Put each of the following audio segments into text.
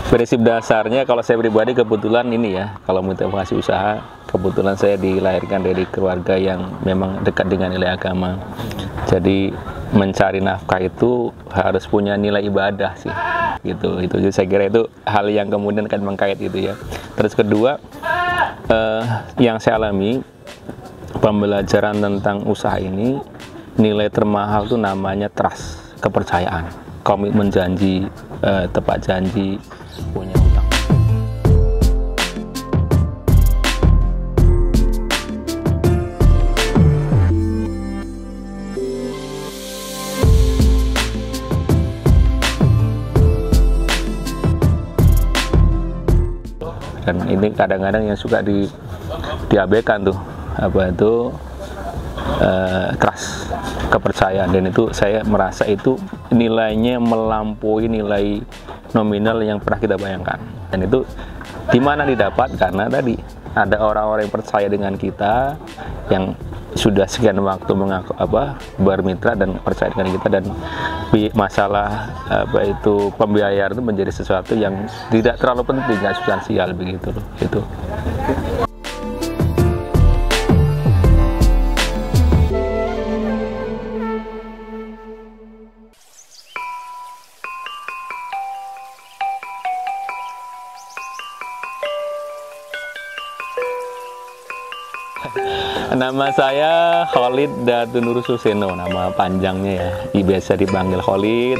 Prinsip dasarnya kalau saya pribadi kebetulan ini ya, kalau motivasi usaha, kebetulan saya dilahirkan dari keluarga yang memang dekat dengan nilai agama. Jadi mencari nafkah itu harus punya nilai ibadah sih, gitu. Itu saya kira itu hal yang kemudian akan mengkait itu ya. Terus kedua, yang saya alami pembelajaran tentang usaha ini, nilai termahal itu namanya trust, kepercayaan, komitmen janji, tepat janji, punya utang. Dan ini kadang-kadang yang suka diabaikan tuh, apa itu, trust, kepercayaan. Dan itu saya merasa itu nilainya melampaui nilai nominal yang pernah kita bayangkan. Dan itu di mana didapat? Karena tadi ada orang-orang yang percaya dengan kita, yang sudah sekian waktu bermitra dan percaya dengan kita, dan masalah itu pembiayaan itu menjadi sesuatu yang tidak terlalu penting, nggak substansial begitu loh, itu. Nama saya Khalid Datunur Suseno, nama panjangnya ya. Biasa dipanggil Khalid.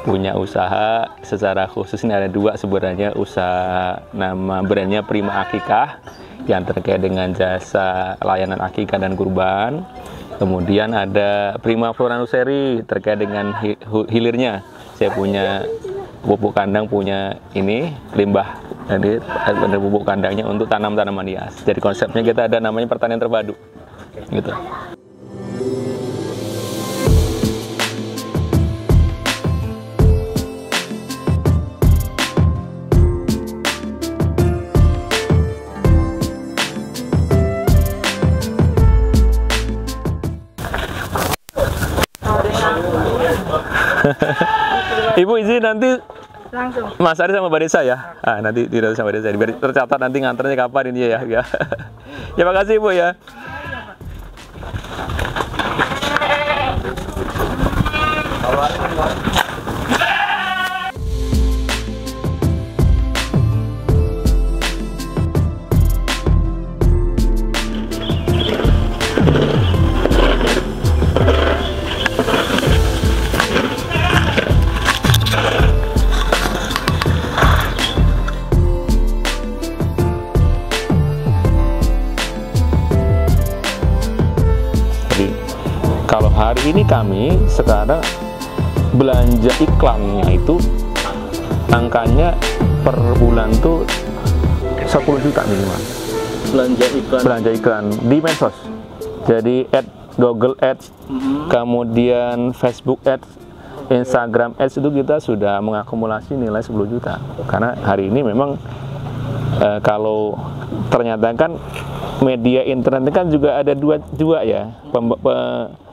Punya usaha secara khusus ini ada dua sebenarnya, usaha nama brandnya Prima Akikah yang terkait dengan jasa layanan akikah dan kurban. Kemudian ada Prima Flora Nursery terkait dengan hilirnya. Saya punya pupuk kandang, punya ini limbah, jadi ada pupuk kandangnya untuk tanam tanaman hias. Jadi konsepnya kita ada namanya pertanian terpadu, gitu. Ibu izin nanti langsung Mas Ari sama Mbak Desa ya. Nanti tidak sama Mbak Desa. Biar tercatat nanti nganternya kapan ini ya. Ya makasih Ibu ya. Kalau hari ini kami sekarang belanja iklannya itu angkanya per bulan tuh 10 juta minimal. Belanja iklan di medsos. Jadi Google Ads, kemudian Facebook Ads, Instagram Ads, itu kita sudah mengakumulasi nilai 10 juta. Karena hari ini memang kalau ternyata kan media internet kan juga ada dua ya.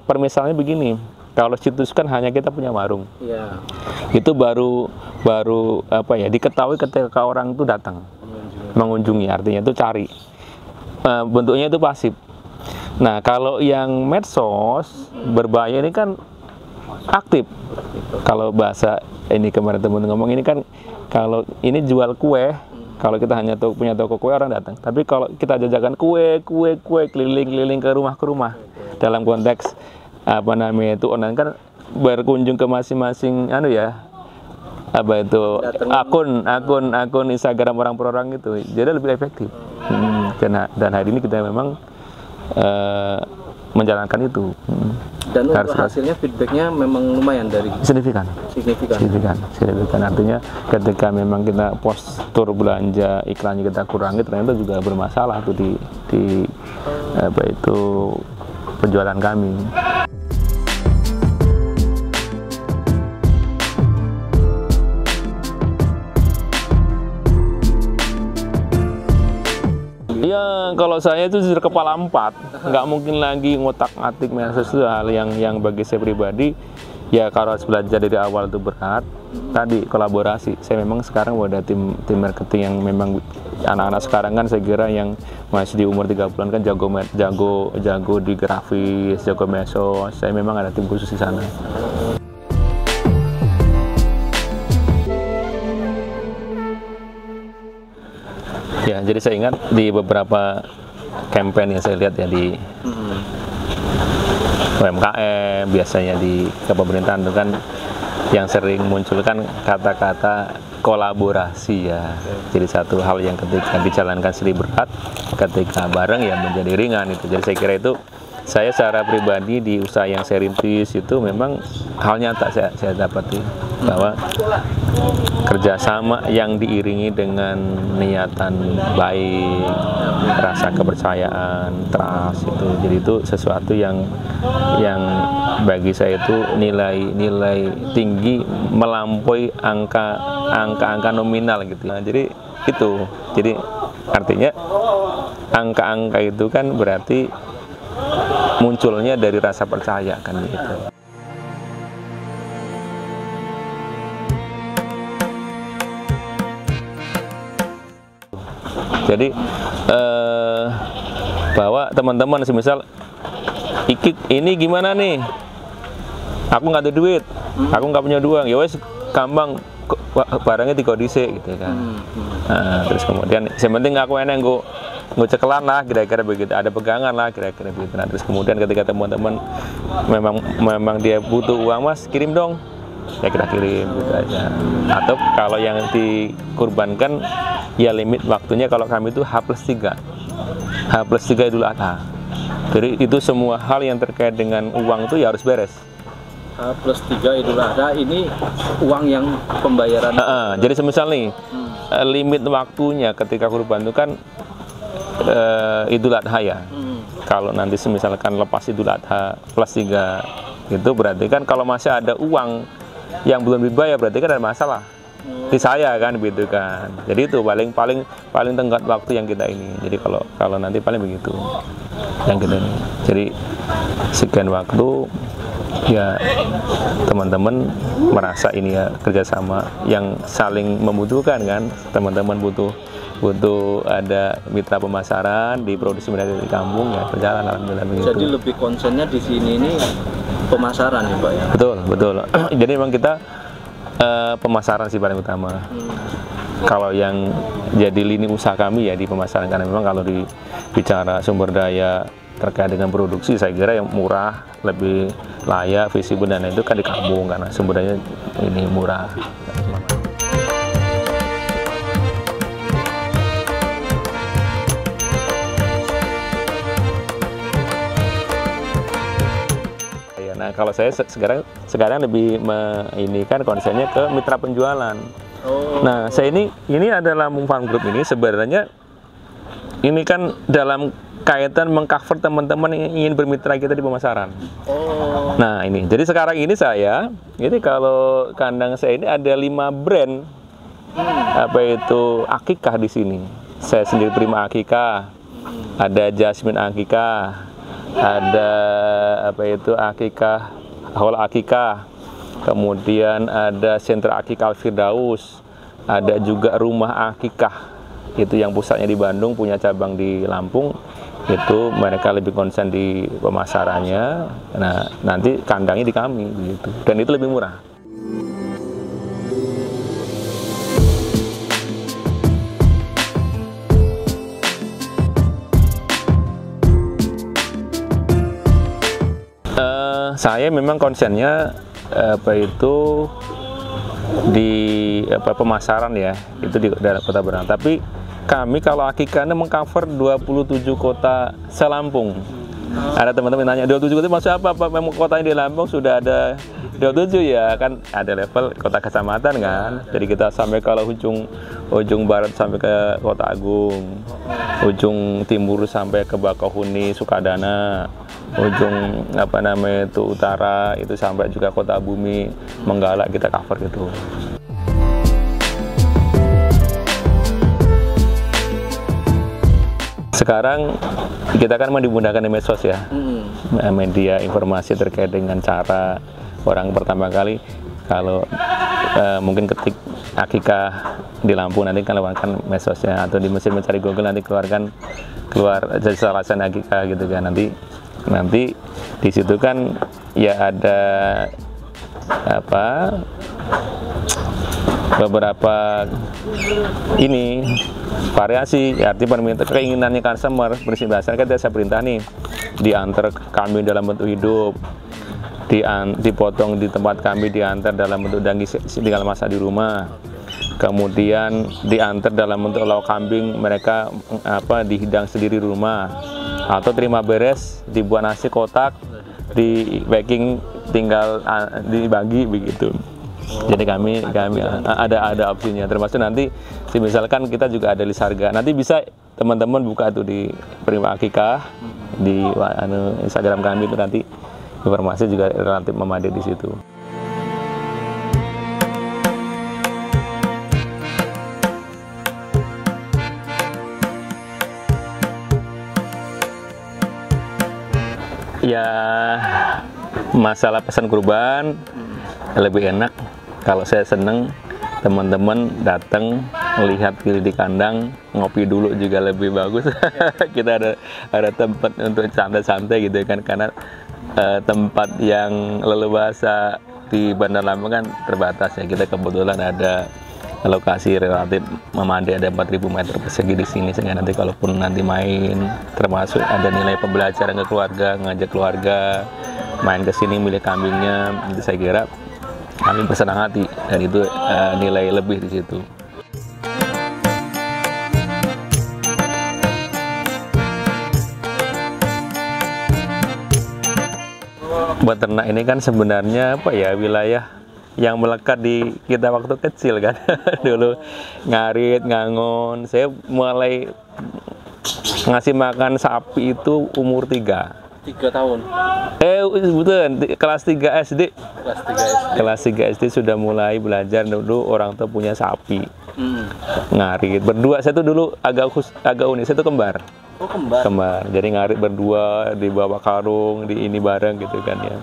Permisalnya begini, kalau situs kan hanya kita punya warung, itu baru diketahui ketika orang itu datang mengunjungi, artinya itu cari, bentuknya itu pasif. Nah kalau yang medsos berbahaya ini kan aktif. Kalau bahasa ini kemarin teman ngomong ini kan, kalau ini jual kue, kalau kita hanya punya toko kue orang datang. Tapi kalau kita jajakan kue keliling ke rumah dalam konteks itu online kan, berkunjung ke masing-masing akun Instagram orang per orang itu, jadi lebih efektif. Dan hari ini kita memang menjalankan itu. Dan untuk hasilnya, feedbacknya memang lumayan dari signifikan. Artinya ketika memang kita postur belanja iklannya kita kurangi, ternyata juga bermasalah tuh di penjualan kami. Ya kalau saya itu sudah kepala 4, nggak mungkin lagi ngotak-ngatik medsos. Itu hal yang bagi saya pribadi ya kalau harus belajar dari awal itu berat. Tadi kolaborasi, saya memang sekarang ada tim marketing yang memang anak-anak sekarang kan saya kira yang masih di umur 30-an kan jago di grafis, jago medsos. Saya memang ada tim khusus di sana. Ya, jadi saya ingat di beberapa campaign yang saya lihat ya di UMKM, biasanya di pemerintahan itu kan yang sering muncul kan kata-kata kolaborasi ya. Jadi satu hal yang ketika dijalankan sedih berat, ketika bareng ya menjadi ringan itu. Jadi saya kira itu, saya secara pribadi di usaha yang saya rintis itu memang hal nyata saya dapati bahwa kerjasama yang diiringi dengan niatan baik, rasa kepercayaan, trust itu, jadi itu sesuatu yang bagi saya itu nilai tinggi melampaui angka nominal gitu. Nah, jadi artinya angka-angka itu kan berarti munculnya dari rasa percaya kan gitu. Jadi bahwa teman-teman semisal ini gimana nih, aku nggak ada duit, aku nggak punya uang, ya wes gampang barangnya dikodise gitu kan. Nah, terus kemudian yang penting aku enak gue cekelan lah, kira-kira begitu, ada pegangan lah, kira-kira begitu. Nah, terus kemudian ketika teman-teman memang dia butuh uang, mas kirim dong, ya kita kirim gitu aja. Atau kalau yang dikurbankan ya limit waktunya, kalau kami itu H+3 Idul Adha. Jadi itu semua hal yang terkait dengan uang itu ya harus beres. H+3 Idul Adha ini uang yang pembayaran. Jadi semisal nih limit waktunya ketika kurban itu kan Idul Adha ya. Kalau nanti misalkan lepas Idul Adha +3 itu berarti kan kalau masih ada uang yang belum dibayar berarti kan ada masalah di saya kan gitu kan. Jadi itu paling tenggat waktu yang kita ini. Jadi kalau nanti paling begitu yang kita ini. Jadi sekian waktu ya teman-teman merasa ini ya kerjasama yang saling membutuhkan kan. Teman-teman butuh ada mitra pemasaran, di produksi di kampung ya berjalan alhamdulillah begitu. Jadi lebih konsennya di sini ini pemasaran ya Pak ya. Betul. Jadi memang kita pemasaran sih paling utama. Kalau yang jadi lini usaha kami ya di pemasaran, karena memang kalau bicara sumber daya terkait dengan produksi saya kira yang murah, lebih layak, visible dan itu kan di kampung karena sumber daya ini murah. Nah, kalau saya sekarang lebih ini kan konsennya ke mitra penjualan. Nah, saya ini adalah Lampung Farm Group ini sebenarnya ini kan dalam kaitan mengcover teman-teman yang ingin bermitra kita di pemasaran. Nah, ini. Jadi sekarang ini kalau kandang saya ini ada 5 brand apa itu akikah di sini. Saya sendiri Prima Akikah, ada Jasmine Akikah, ada apa itu Akikah, Hol Akikah, kemudian ada Sentra Akikah Al-Firdaus, ada juga Rumah Akikah, itu yang pusatnya di Bandung, punya cabang di Lampung, itu mereka lebih konsen di pemasarannya. Nah, nanti kandangnya di kami gitu, dan itu lebih murah. Saya memang konsennya apa itu di pemasaran ya, itu di daerah Kota Berang. Tapi kami kalau akikahnya mengcover 27 kota se-Lampung. Ada teman-teman nanya 27 kota maksud apa? Memang kotanya di Lampung sudah ada 27 ya, kan ada level kota kecamatan kan. Jadi kita sampai kalau ujung barat sampai ke Kota Agung, ujung timur sampai ke Bakauheni, Sukadana, ujung utara itu sampai juga Kota Bumi, Menggalak, kita cover gitu. Sekarang kita kan dimudahkan di medsos ya, media informasi terkait dengan cara orang pertama kali kalau mungkin ketik akikah di Lampung nanti keluarkan medsosnya, atau di mesin mencari Google nanti keluar jasa alasan akikah gitu kan. Nanti di situ kan ya ada apa beberapa ini variasi, arti permintaan keinginannya customer prinsip dasar kan saya perintah nih, diantar kambing dalam bentuk hidup, dipotong di tempat kami, diantar dalam bentuk daging tinggal masak di rumah, kemudian diantar dalam bentuk lauk kambing mereka dihidang sendiri di rumah, atau terima beres dibuat nasi kotak, di packing tinggal dibagi begitu. Jadi kami ada opsinya, termasuk nanti misalkan kita juga ada list harga, nanti bisa teman-teman buka tuh di Prima Akikah di Instagram kami, itu nanti informasi juga relatif memadai di situ. Ya, masalah pesan kurban lebih enak kalau saya seneng teman-teman datang melihat pilih di kandang, ngopi dulu juga lebih bagus. Kita ada tempat untuk santai-santai gitu kan, karena tempat yang leluasa di Bandar Lampung kan terbatas ya. Kita kebetulan ada lokasi relatif memadai, ada 4.000 meter persegi di sini, sehingga nanti kalaupun nanti main, termasuk ada nilai pembelajaran ke keluarga, ngajak keluarga main ke sini milih kambingnya, itu saya kira kami bersenang hati, dan itu nilai lebih di situ. Beternak ini kan sebenarnya wilayah yang melekat di kita waktu kecil kan. Dulu ngarit, ngangon. Saya mulai ngasih makan sapi itu umur 3 tahun. Betul, kelas 3 SD. Kelas 3 SD. Kelas 3 SD sudah mulai belajar. Dulu orang tua punya sapi. Ngarit berdua. Saya tuh dulu agak unik, saya tuh kembar. Oh, kembar. Jadi ngarit berdua, dibawa karung, di ini bareng gitu kan ya.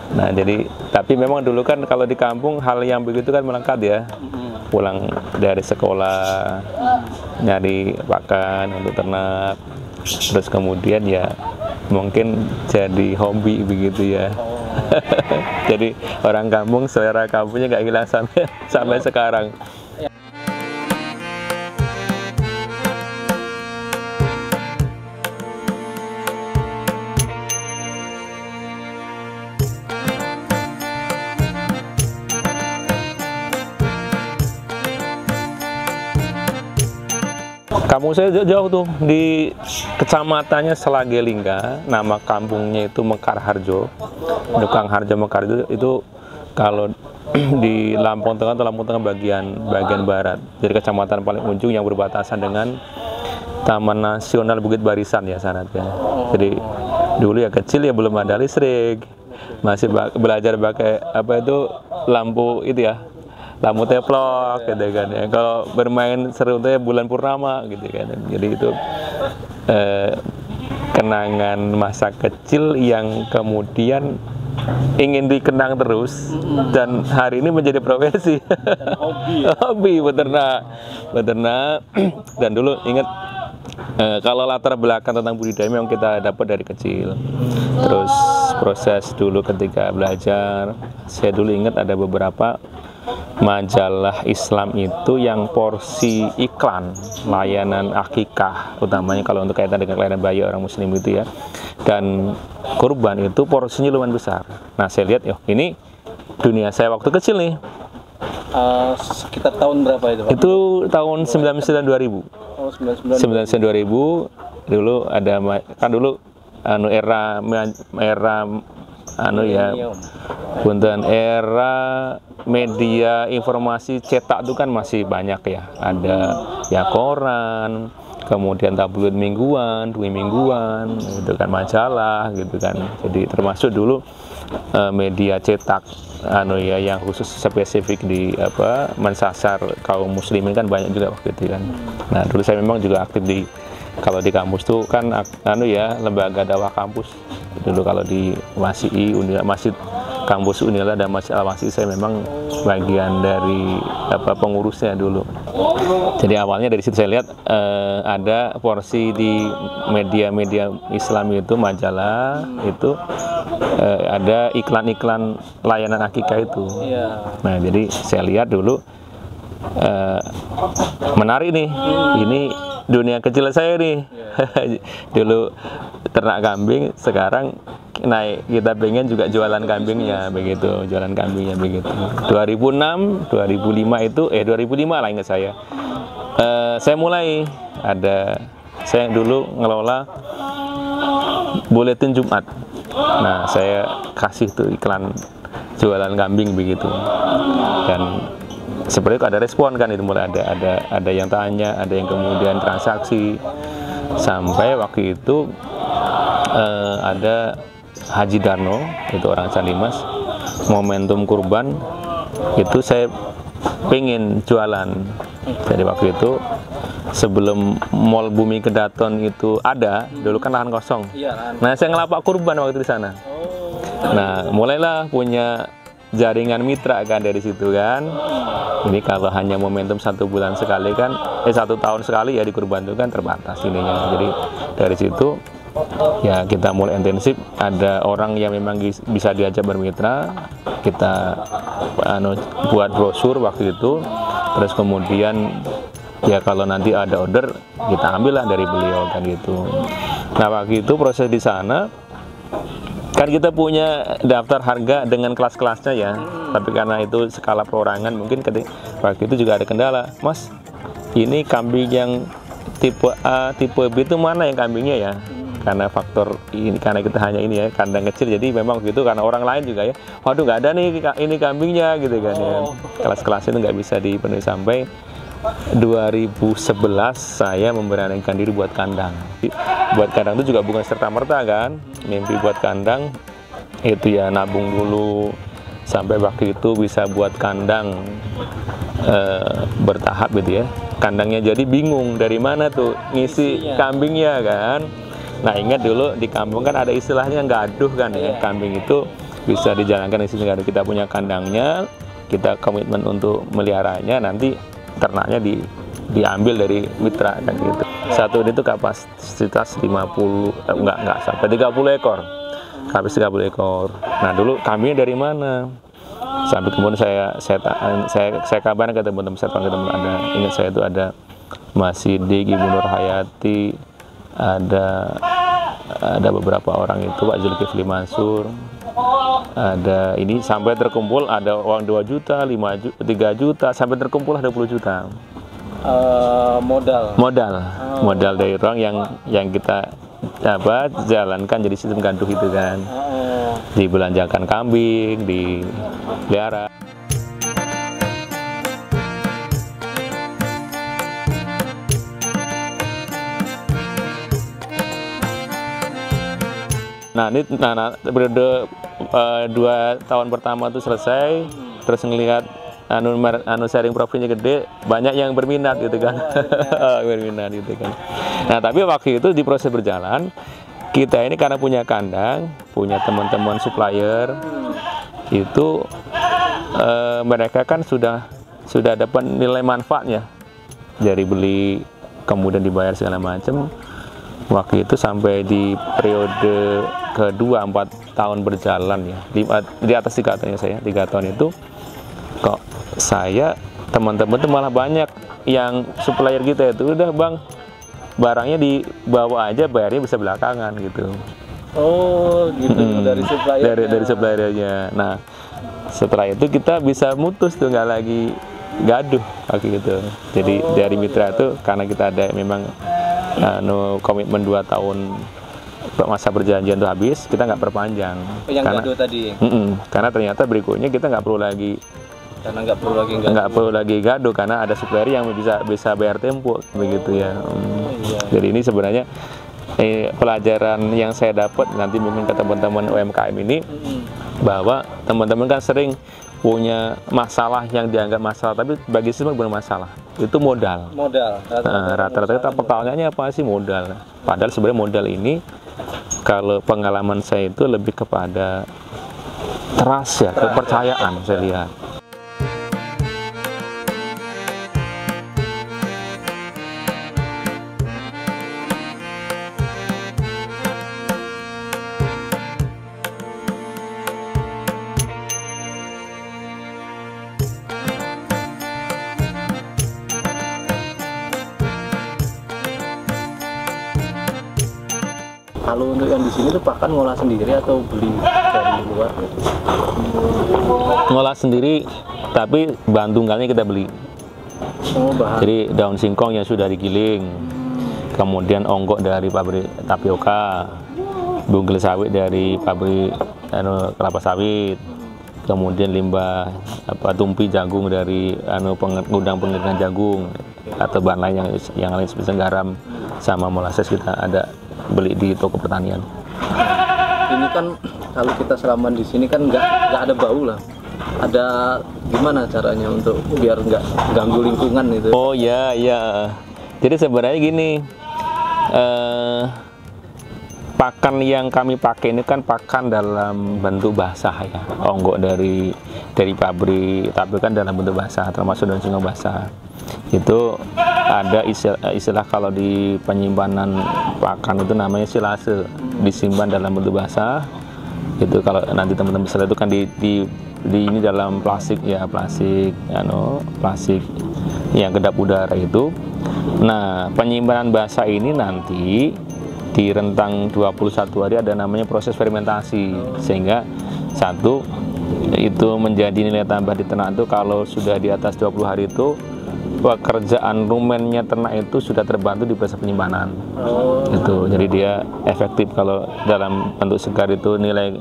Nah, jadi tapi memang dulu kan kalau di kampung hal yang begitu kan melekat ya. Pulang dari sekolah nyari pakan untuk ternak, terus kemudian ya mungkin jadi hobi begitu ya. Jadi orang kampung, selera kampungnya nggak hilang sampai sekarang. Kampung saya jauh tuh, di kecamatannya Selagelingga, nama kampungnya itu Mekarharjo. Dukang Harjo Mekarharjo itu kalau di Lampung Tengah atau Lampung Tengah bagian barat. Jadi kecamatan paling ujung yang berbatasan dengan Taman Nasional Bukit Barisan ya sana ya. Jadi dulu ya kecil ya belum ada listrik, masih belajar pakai lampu itu ya. Lampu teplok gitu kan ya. Kalau bermain seru tuh ya bulan purnama gitu kan. Jadi itu kenangan masa kecil yang kemudian ingin dikenang terus, dan hari ini menjadi profesi. Hobi beternak. Dan dulu ingat kalau latar belakang tentang budidaya memang kita dapat dari kecil. Terus proses dulu ketika belajar, saya dulu ingat ada beberapa majalah Islam itu yang porsi iklan layanan akikah, utamanya kalau untuk kaitan dengan layanan bayi orang muslim itu ya, dan kurban itu porsinya lumayan besar. Nah saya lihat ini dunia saya waktu kecil nih. Sekitar tahun berapa itu Pak? Itu tahun 99-2000. Oh, 99-2000 dulu ada kan dulu era punten era media informasi cetak itu kan masih banyak ya, ada ya koran, kemudian tabloid mingguan, dua mingguan, gitu kan, majalah gitu kan. Jadi termasuk dulu media cetak yang khusus spesifik di mensasar kaum muslimin kan banyak juga waktu itu kan. Nah dulu saya memang juga aktif kalau di kampus tuh kan lembaga dakwah kampus dulu, kalau di Masih kampus Unila dan Masjid Al-Wasi saya memang bagian dari pengurusnya dulu. Jadi awalnya dari situ saya lihat ada porsi di media-media Islam itu, majalah itu ada iklan-iklan layanan akikah itu. Nah jadi saya lihat dulu menarik nih, ini dunia kecil saya nih. Dulu ternak kambing, sekarang naik kita pengen juga jualan kambingnya begitu, 2006, 2005 itu 2005 lah ingat saya mulai saya dulu ngelola buletin Jumat. Nah saya kasih tuh iklan jualan kambing begitu, dan seperti itu ada respon kan, itu mulai ada yang tanya, ada yang kemudian transaksi, sampai waktu itu ada Haji Darno, itu orang Sandimas, momentum kurban itu saya pengen jualan. Jadi waktu itu sebelum Mall Bumi Kedaton itu ada, dulu kan lahan kosong. Nah saya ngelapak kurban waktu di sana. Nah mulailah punya jaringan mitra kan dari situ kan. Ini kalau hanya momentum 1 bulan sekali kan, 1 tahun sekali ya di kurban itu kan terbatas ininya. Jadi dari situ ya kita mulai intensif, ada orang yang memang bisa diajak bermitra, kita buat brosur waktu itu, terus kemudian ya kalau nanti ada order kita ambillah dari beliau kan gitu. Nah waktu itu proses di sana kan kita punya daftar harga dengan kelas-kelasnya ya, tapi karena itu skala perorangan mungkin waktu itu juga ada kendala, Mas ini kambing yang tipe A, tipe B itu mana yang kambingnya ya? Karena faktor ini, karena kita hanya ini ya, kandang kecil, jadi memang gitu, karena orang lain juga ya, waduh nggak ada nih ini kambingnya gitu kan ya. Kelas-kelas itu nggak bisa dipenuhi, sampai 2011 saya memberanikan diri buat kandang. Buat kandang itu juga bukan serta-merta kan, mimpi buat kandang itu ya nabung dulu sampai waktu itu bisa buat kandang bertahap gitu ya. Kandangnya jadi bingung dari mana tuh ngisi kambingnya kan. Nah ingat dulu di kampung kan ada istilahnya gaduh kan ya, kambing itu bisa dijalankan di sini, kita punya kandangnya, kita komitmen untuk meliharanya, nanti ternaknya diambil dari mitra kan gitu. Satu ini tuh kapasitas 50 enggak sampai 30 ekor, habis 30 ekor. Nah dulu kambingnya dari mana? Sampai kemudian saya kabarkan ke teman-teman, saya panggil teman, ingat saya itu ada Mas Sidik, Ibu Nur Hayati, ada beberapa orang itu, Pak Zulkifli Mansur, ada ini, sampai terkumpul ada uang 2 juta, 5 juta, 3 juta, sampai terkumpul 20 juta modal dari orang yang kita jalankan jadi sistem gaduh itu kan, dibelanjakan kambing, dipelihara. Nah ini periode 2 tahun pertama itu selesai, terus ngelihat sharing profitnya gede, banyak yang berminat gitu kan. Berminat gitu kan. Nah tapi waktu itu di proses berjalan, kita ini karena punya kandang, punya teman-teman supplier itu, mereka kan sudah dapat nilai manfaatnya dari beli kemudian dibayar segala macam. Waktu itu sampai di periode kedua 4 tahun berjalan ya, di atas 3 tahunnya saya, 3 tahun itu kok saya teman-teman itu malah banyak yang supplier kita itu, udah bang barangnya dibawa aja, bayarnya bisa belakangan gitu. Oh gitu. Dari supplier, dari suppliernya. Nah setelah itu kita bisa mutus tuh, nggak lagi gaduh kayak gitu. Jadi dari mitra itu, karena kita ada memang komitmen 2 tahun masa perjanjian itu habis, kita nggak perpanjang. Yang karena gaduh tadi. Karena ternyata berikutnya kita nggak perlu lagi. Karena nggak perlu lagi gaduh, karena ada supplier yang bisa bayar tempo begitu ya. Jadi ini sebenarnya pelajaran yang saya dapat nanti mungkin ke teman-teman UMKM ini, bahwa teman-teman kan sering punya masalah yang dianggap masalah, tapi bagi semua bukan masalah, itu modal. Rata-rata pertanyaannya apa sih? Modal. Padahal sebenarnya modal ini, kalau pengalaman saya itu lebih kepada trust ya, kepercayaan saya lihat. Kalau untuk yang di sini tuh pakan ngolah sendiri atau beli dari luar? Ngolah sendiri, tapi bahan tunggalnya kita beli. Oh, bahan. Jadi daun singkong yang sudah digiling, kemudian onggok dari pabrik tapioka, bunggel sawit dari pabrik kelapa sawit, kemudian limbah tumpi jagung dari gudang pengeringan jagung, atau bahan lain yang lain seperti garam sama molasses kita ada beli di toko pertanian. Ini kan kalau kita selama di sini kan nggak ada bau lah. Ada gimana caranya untuk biar nggak ganggu lingkungan itu? Oh ya ya. Jadi sebenarnya gini, pakan yang kami pakai ini kan pakan dalam bentuk basah ya, onggok dari pabrik, tapi kan dalam bentuk basah, termasuk daun singkong basah. Itu ada istilah kalau di penyimpanan pakan itu namanya silase, disimpan dalam bentuk basah. Itu kalau nanti teman-teman bisa lihat itu kan di ini dalam plastik ya, plastik yang kedap udara itu. Nah, penyimpanan basah ini nanti di rentang 21 hari ada namanya proses fermentasi, sehingga satu itu menjadi nilai tambah di ternak itu kalau sudah di atas 20 hari itu pekerjaan rumennya ternak itu sudah terbantu di proses penyimpanan. Itu jadi dia efektif. Kalau dalam bentuk segar itu nilai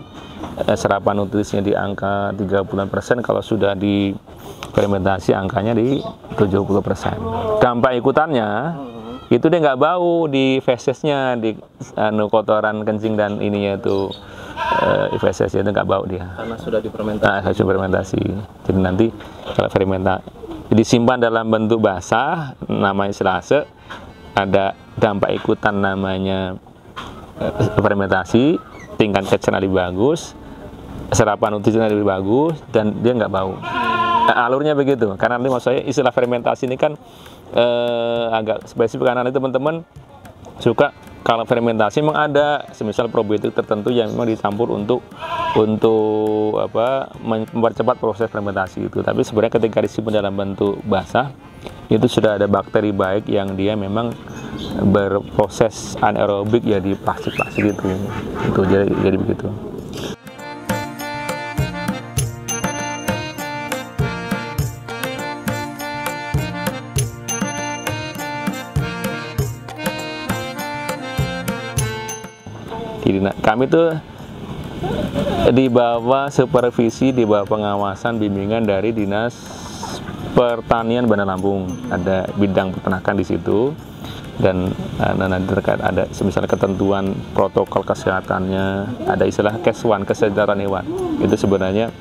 serapan nutrisinya di angka 30%, kalau sudah di fermentasi angkanya di 70%. Dampak ikutannya itu dia nggak bau di fesesnya, di kotoran kencing dan ininya itu fesesnya itu nggak bau dia karena sudah difermentasi. Nah, sudah fermentasi. Jadi nanti kalau fermentasi disimpan dalam bentuk basah namanya silase, ada dampak ikutan namanya fermentasi, tingkat ceceran lebih bagus, serapan nutrisinya lebih bagus, dan dia nggak bau. Alurnya begitu. Karena nanti maksud saya istilah fermentasi ini kan agak spesifik, karena nanti teman-teman suka kalau fermentasi memang ada semisal probiotik tertentu yang memang dicampur untuk mempercepat proses fermentasi itu. Tapi sebenarnya ketika disimpan dalam bentuk basah itu sudah ada bakteri baik yang dia memang berproses anaerobik ya di plastik-plastik itu. Itu jadi begitu. Kami tuh di bawah supervisi, di bawah pengawasan bimbingan dari Dinas Pertanian Bandar Lampung. Ada bidang peternakan di situ, dan nanti terkait ada misalnya ketentuan protokol kesehatannya, ada istilah Kes1, kesejahteraan hewan. Itu sebenarnya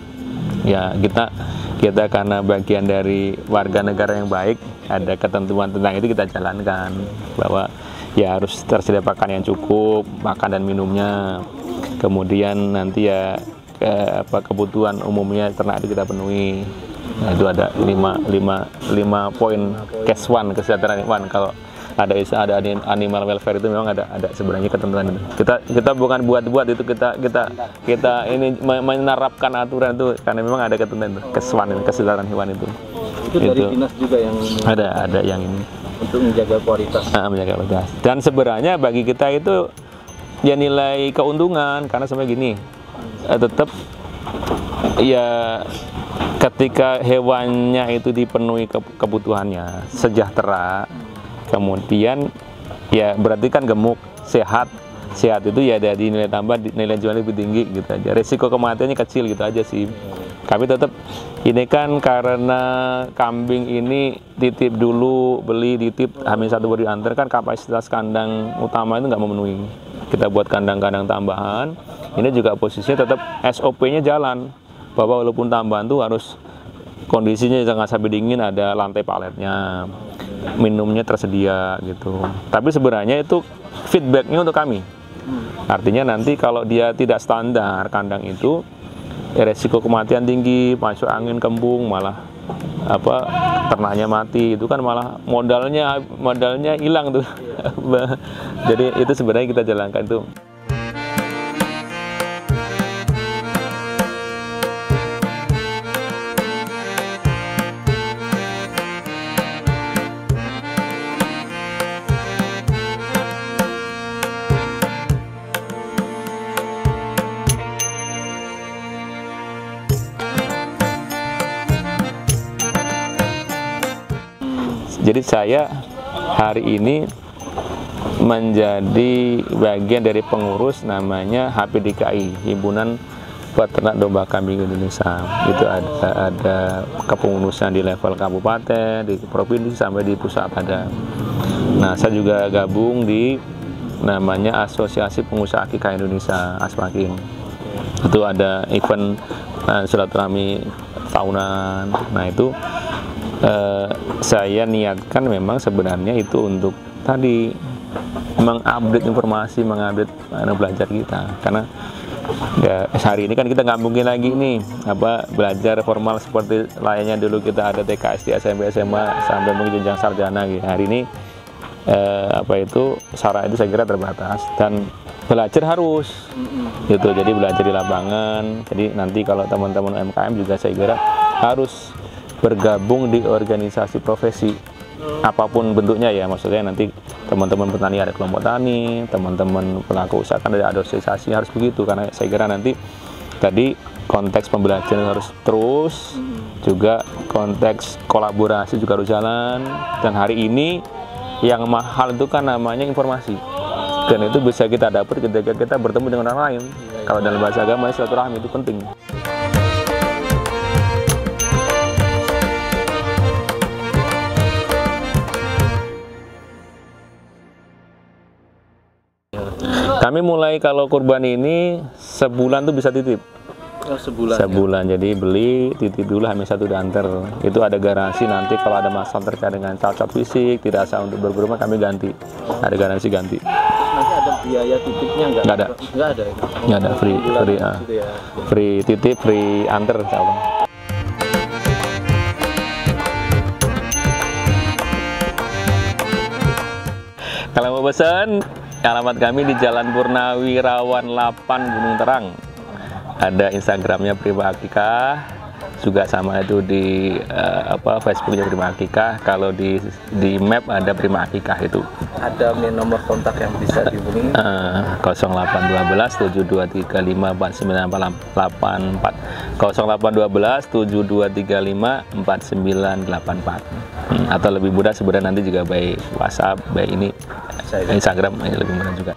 ya kita karena bagian dari warga negara yang baik, ada ketentuan tentang itu kita jalankan, bahwa ya harus tersedia pakan yang cukup, makan dan minumnya. Kemudian nanti ya kebutuhan umumnya ternak itu kita penuhi. Nah, itu ada 5 poin Kes1, kesejahteraan hewan. Kalau ada animal welfare itu memang ada sebenarnya ketentuan itu. Kita bukan buat itu, kita ini menerapkan aturan itu karena memang ada ketentuan itu. Kes1, kesejahteraan hewan itu. Itu dari dinas juga yang ada yang ini untuk menjaga kualitas. Menjaga kualitas. Dan sebenarnya bagi kita itu ya nilai keuntungan, karena sampai gini, tetap ya ketika hewannya itu dipenuhi kebutuhannya, sejahtera, kemudian ya berarti kan gemuk, sehat itu ya dari nilai tambah, nilai jual lebih tinggi gitu aja. Risiko kematiannya kecil gitu aja sih. Tapi tetap ini kan karena kambing ini titip dulu, beli titip hamil 1 baru diantar, kan kapasitas kandang utama itu nggak memenuhi. Kita buat kandang-kandang tambahan. Ini juga posisinya tetap SOP-nya jalan, bahwa walaupun tambahan tuh harus kondisinya jangan sampai dingin, ada lantai paletnya, minumnya tersedia gitu. Tapi sebenarnya itu feedbacknya untuk kami. Artinya nanti kalau dia tidak standar kandang itu, resiko kematian tinggi, masuk angin kembung, malah apa ternaknya mati, itu kan malah modalnya hilang tuh. Jadi itu sebenarnya kita jalankan itu. Jadi saya hari ini menjadi bagian dari pengurus namanya HPDKI, Himpunan Peternak Domba Kambing Indonesia. Itu ada kepengurusan di level kabupaten, di provinsi sampai di pusat ada. Nah, saya juga gabung di namanya Asosiasi Pengusaha Akikah Indonesia, ASPAKIN. Itu ada event silaturahmi tahunan. Nah, itu saya niatkan memang sebenarnya itu untuk tadi mengupdate informasi, mengupdate belajar kita, karena ya, hari ini kan kita nggak mungkin lagi nih belajar formal seperti layaknya dulu kita ada TK, SD, SMP, SMA sampai mungkin jenjang sarjana gitu. Hari ini syarat itu saya kira terbatas dan belajar harus gitu. Jadi belajar di lapangan. Jadi nanti kalau teman-teman UMKM juga saya kira harus bergabung di organisasi profesi apapun bentuknya ya, maksudnya nanti teman-teman petani ada kelompok tani, teman-teman pelaku usaha kan ada asosiasi, harus begitu, karena saya kira nanti tadi konteks pembelajaran harus terus, juga konteks kolaborasi juga harus jalan. Dan hari ini yang mahal itu kan namanya informasi, dan itu bisa kita dapat ketika kita bertemu dengan orang lain. Kalau dalam bahasa agama silaturahmi itu penting. Kami mulai kalau kurban ini sebulan tuh bisa titip. Oh, sebulan. Sebulan, ya? Jadi beli, titip dulu, hamil 1 diantar. Itu ada garansi nanti kalau ada masalah terkait dengan cacat fisik, tidak sah untuk berkurban, kami ganti. Ada garansi ganti. Nanti ada biaya titipnya nggak? Nggak ada. Nggak ada. Nggak ada, free Gitu ya. Free titip, free antar, insya-Allah. Kalau mau pesan, alamat kami di Jalan Purnawirawan 8 Gunung Terang. Ada Instagramnya Prima Akikah, juga sama itu di Facebooknya Prima Akikah. Kalau di map ada Prima Akikah itu. Ada nomor kontak yang bisa dihubungi. 0812 7235 4984. 0812 7235 4984. Atau lebih mudah sebenarnya nanti juga by WhatsApp, by ini Instagram ini lebih mudah juga.